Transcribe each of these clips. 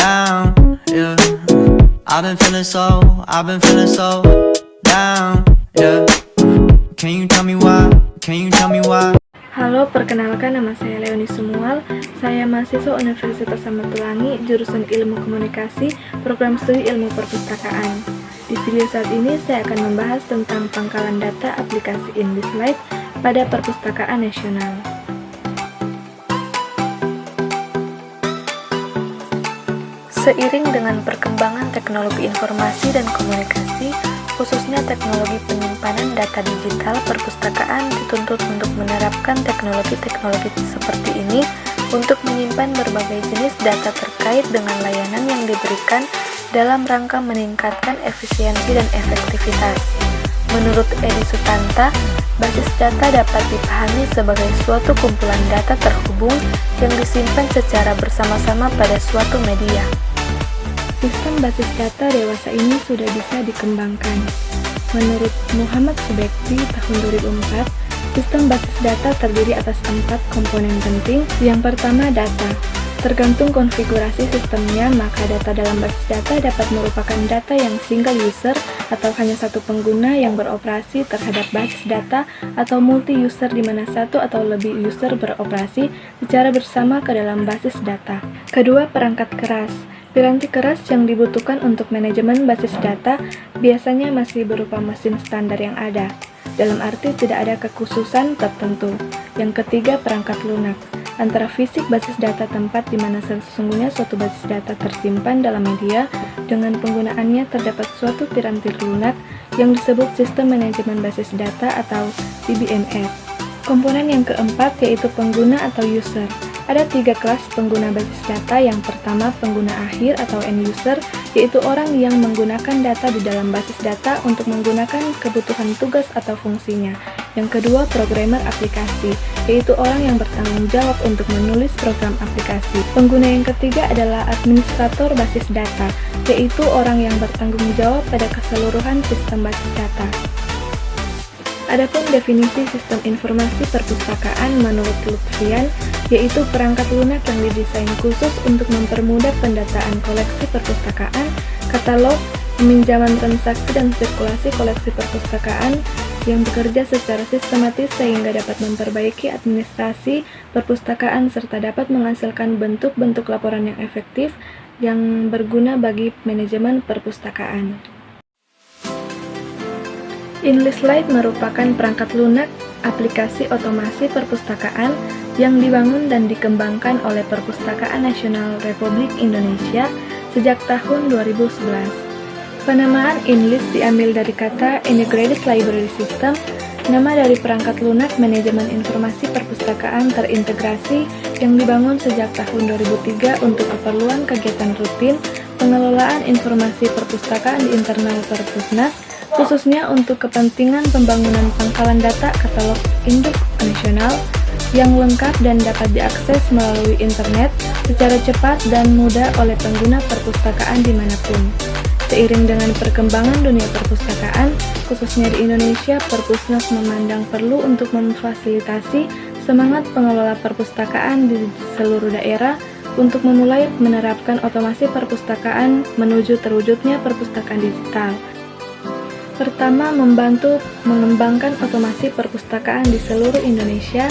down, yeah. I've been feeling so down, yeah. Can you tell me why? Halo, perkenalkan, nama saya Leoni Sumual. Saya mahasiswa Universitas Samratulangi, jurusan Ilmu Komunikasi, program studi Ilmu Perpustakaan. Di video saat ini saya akan membahas tentang pangkalan data aplikasi InListLite pada Perpustakaan Nasional. Seiring dengan perkembangan teknologi informasi dan komunikasi, khususnya teknologi penyimpanan data digital, perpustakaan dituntut untuk menerapkan teknologi-teknologi seperti ini untuk menyimpan berbagai jenis data terkait dengan layanan yang diberikan dalam rangka meningkatkan efisiensi dan efektivitas. Menurut Edi Sutanta, basis data dapat dipahami sebagai suatu kumpulan data terhubung yang disimpan secara bersama-sama pada suatu media. Sistem basis data dewasa ini sudah bisa dikembangkan. Menurut Muhammad Subekti tahun 2004, sistem basis data terdiri atas 4 komponen penting. Yang pertama, data. Tergantung konfigurasi sistemnya, maka data dalam basis data dapat merupakan data yang single user atau hanya satu pengguna yang beroperasi terhadap basis data, atau multi-user di mana satu atau lebih user beroperasi secara bersama ke dalam basis data. Kedua, perangkat keras. Piranti keras yang dibutuhkan untuk manajemen basis data biasanya masih berupa mesin standar yang ada, dalam arti tidak ada kekhususan tertentu. Yang ketiga, perangkat lunak. Antara fisik basis data tempat di mana sesungguhnya suatu basis data tersimpan dalam media, dengan penggunaannya terdapat suatu piranti lunak yang disebut sistem manajemen basis data atau DBMS. Komponen yang keempat yaitu pengguna atau user. Ada 3 kelas pengguna basis data. Yang pertama, pengguna akhir atau end user, yaitu orang yang menggunakan data di dalam basis data untuk menggunakan kebutuhan tugas atau fungsinya. Yang kedua, programmer aplikasi, yaitu orang yang bertanggung jawab untuk menulis program aplikasi. Pengguna yang ketiga adalah administrator basis data, yaitu orang yang bertanggung jawab pada keseluruhan sistem basis data. Adapun definisi sistem informasi perpustakaan menurut Lutfian, yaitu perangkat lunak yang didesain khusus untuk mempermudah pendataan koleksi perpustakaan, katalog, peminjaman transaksi dan sirkulasi koleksi perpustakaan yang bekerja secara sistematis sehingga dapat memperbaiki administrasi perpustakaan serta dapat menghasilkan bentuk-bentuk laporan yang efektif yang berguna bagi manajemen perpustakaan. InListLite merupakan perangkat lunak aplikasi otomasi perpustakaan yang dibangun dan dikembangkan oleh Perpustakaan Nasional Republik Indonesia sejak tahun 2011. Penamaan InList diambil dari kata Integrated Library System, nama dari perangkat lunak manajemen informasi perpustakaan terintegrasi yang dibangun sejak tahun 2003 untuk keperluan kegiatan rutin pengelolaan informasi perpustakaan di internal Perpusnas, khususnya untuk kepentingan pembangunan pangkalan data katalog induk nasional yang lengkap dan dapat diakses melalui internet secara cepat dan mudah oleh pengguna perpustakaan dimanapun. Seiring dengan perkembangan dunia perpustakaan, khususnya di Indonesia, Perpusnas memandang perlu untuk memfasilitasi semangat pengelola perpustakaan di seluruh daerah untuk memulai menerapkan otomasi perpustakaan menuju terwujudnya perpustakaan digital. Pertama, membantu mengembangkan otomasi perpustakaan di seluruh Indonesia.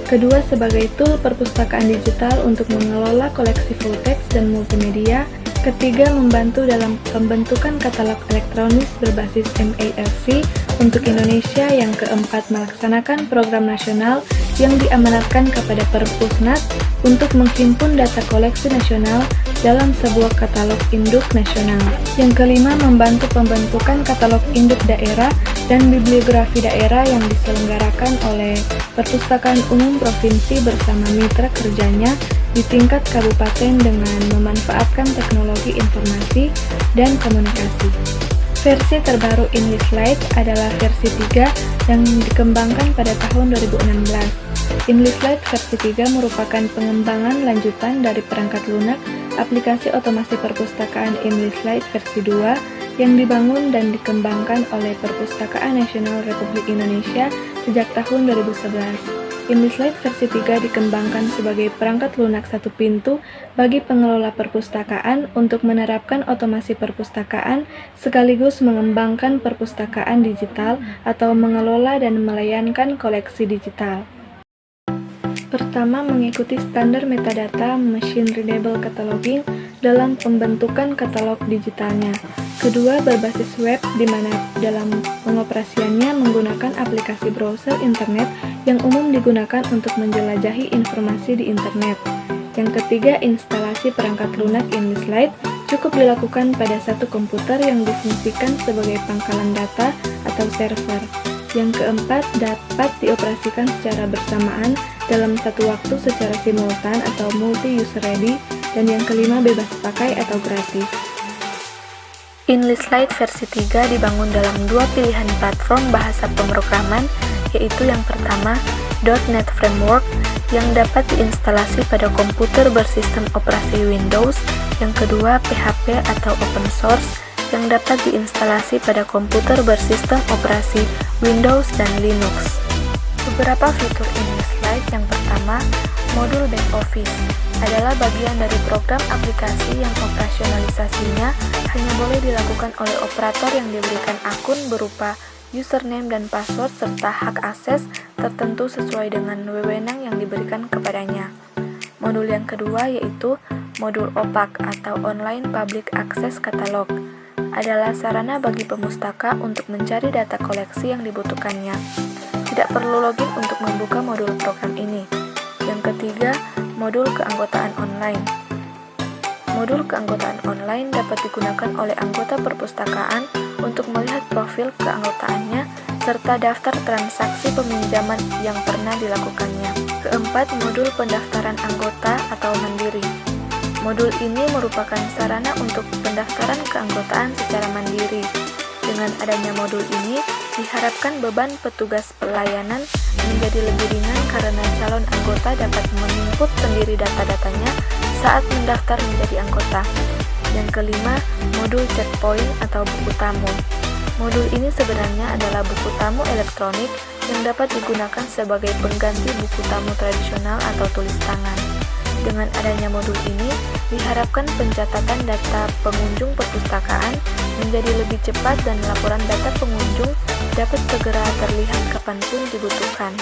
Kedua, sebagai tool perpustakaan digital untuk mengelola koleksi full text dan multimedia. Ketiga, membantu dalam pembentukan katalog elektronis berbasis MALC untuk Indonesia. Yang keempat, melaksanakan program nasional yang diamanatkan kepada Perpusnas untuk menghimpun data koleksi nasional dalam sebuah katalog induk nasional. Yang kelima, membantu pembentukan katalog induk daerah dan bibliografi daerah yang diselenggarakan oleh Perpustakaan Umum Provinsi bersama mitra kerjanya di tingkat kabupaten dengan memanfaatkan teknologi informasi dan komunikasi. Versi terbaru InListLite adalah versi 3 yang dikembangkan pada tahun 2016. InListLite versi 3 merupakan pengembangan lanjutan dari perangkat lunak aplikasi otomasi perpustakaan InListLite versi 2 yang dibangun dan dikembangkan oleh Perpustakaan Nasional Republik Indonesia sejak tahun 2011. InDesign versi 3 dikembangkan sebagai perangkat lunak satu pintu bagi pengelola perpustakaan untuk menerapkan otomasi perpustakaan sekaligus mengembangkan perpustakaan digital atau mengelola dan melayankan koleksi digital. Pertama, mengikuti standar metadata Machine Readable Cataloging dalam pembentukan katalog digitalnya. Kedua, berbasis web di mana dalam pengoperasiannya menggunakan aplikasi browser internet yang umum digunakan untuk menjelajahi informasi di internet. Yang ketiga, instalasi perangkat lunak InDesign cukup dilakukan pada satu komputer yang difungsikan sebagai pangkalan data atau server. Yang keempat, dapat dioperasikan secara bersamaan dalam satu waktu secara simultan atau multi-user ready. Dan yang kelima, bebas pakai atau gratis. InDesign versi 3 dibangun dalam dua pilihan platform bahasa pemrograman, yaitu yang pertama, .NET Framework, yang dapat diinstalasi pada komputer bersistem operasi Windows. Yang kedua, PHP atau open source, yang dapat diinstalasi pada komputer bersistem operasi Windows dan Linux. Beberapa fitur InDesign. Yang pertama, modul back office adalah bagian dari program aplikasi yang operasionalisasinya hanya boleh dilakukan oleh operator yang diberikan akun berupa username dan password serta hak akses tertentu sesuai dengan wewenang yang diberikan kepadanya. Modul yang kedua yaitu modul OPAC atau Online Public Access Catalog adalah sarana bagi pemustaka untuk mencari data koleksi yang dibutuhkannya. Tidak perlu login untuk membuka modul program ini. Yang ketiga, modul keanggotaan online. Modul keanggotaan online dapat digunakan oleh anggota perpustakaan untuk melihat profil keanggotaannya serta daftar transaksi peminjaman yang pernah dilakukannya. Keempat, modul pendaftaran anggota atau mandiri. Modul ini merupakan sarana untuk pendaftaran keanggotaan secara mandiri. Dengan adanya modul ini, diharapkan beban petugas pelayanan menjadi lebih ringan karena calon anggota dapat menginput sendiri data-datanya saat mendaftar menjadi anggota. Yang kelima, modul checkpoint atau buku tamu. Modul ini sebenarnya adalah buku tamu elektronik yang dapat digunakan sebagai pengganti buku tamu tradisional atau tulis tangan. Dengan adanya modul ini, diharapkan pencatatan data pengunjung perpustakaan menjadi lebih cepat dan laporan data pengunjung dapat segera terlihat kapanpun dibutuhkan.